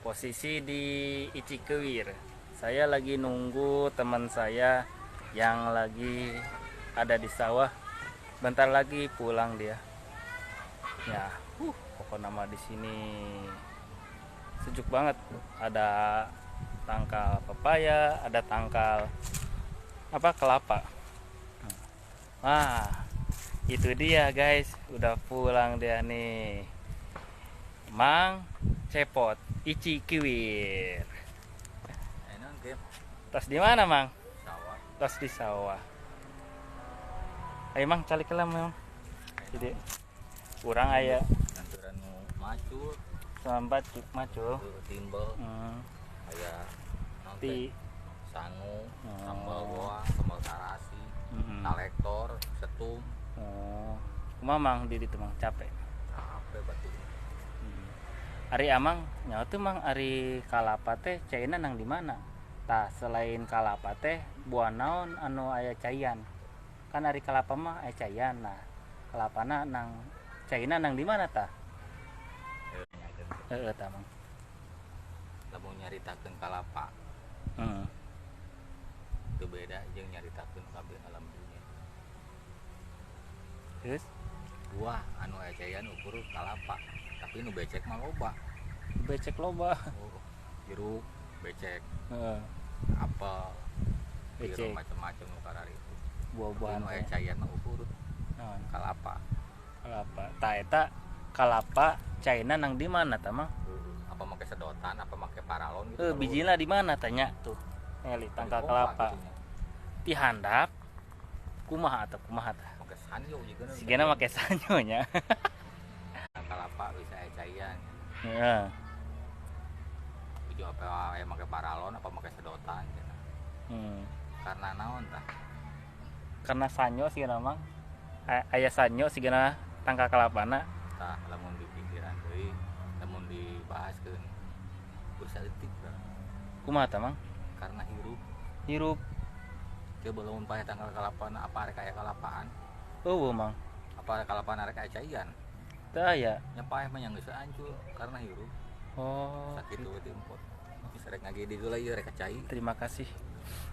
Posisi di Icikewir. Saya lagi nunggu teman saya yang lagi ada di sawah. Bentar lagi pulang dia. Ya, pokoknya nama di sini sejuk banget. Ada tangkal pepaya, ada tangkal kelapa. Wah, itu dia guys, udah pulang dia nih. Mang Cepot Icikewir. Tos di mana, Mang? Sawah. Tos di sawah. Ayo Mang, calik kelam Mang. Jadi kurang aya Nanturan macul, sambat macul. timbel, aya Ti sangu, sambal goa, sambal tarasi, kalektor, setum. kumaha Mang di ditu Mang capek. Capek batu. Ari Amang nyawa tuh Mang ari kalapa teh caina nang di mana? Tah selain kalapa teh buah naon anu aya caian. Kan ari kalapa mah aya caian. Nah, kalapana nang caina nang di mana tah? Heeh tah Mang. Lamun nyaritakeun kalapa, itu beda jeung nyaritakeun kabeh alam dunia. Terus Buah anu aya caian ukur kalapa, tapi nu becek mah loba. becek loba. Jeruk becek, Heeh. apel, Becek. macam-macam nu karari itu. Buah-buahan Nu aya caian mah ukur naon? kalapa. Kalapa. Tah eta kalapa caina nang di mana tah Mang? Apa make sedotan, apa make paralon gitu. Bijina di mana tanya tuh. Eli tangkal kelapa. Ti handap kumaha tah? Make sanyo juga. Sigana make sanyo nya. Kalapa bisa aya caian. Heeh. Tujuh apa aya make paralon, apa make sedotan gitu. Karena naon tah? Karena sanyo sigana Mang. Aya sanyo sigana tangkal kelapana. Tah lamun dipikiran deui, lamun dibahaskeun bersalitik tah. Kumaha tah Mang? Karena Hirup. Coba lamun paeh tanggal kalapana apa rek aya kalapaan? Eueuh Mang. Apa kalapana rek aya caian? Teu aya. Nya paeh mah yang geus hancur karena hirup. Oh. Sakitu teh empot. Bisa rek ngagede heula ieu rek cai. Terima kasih.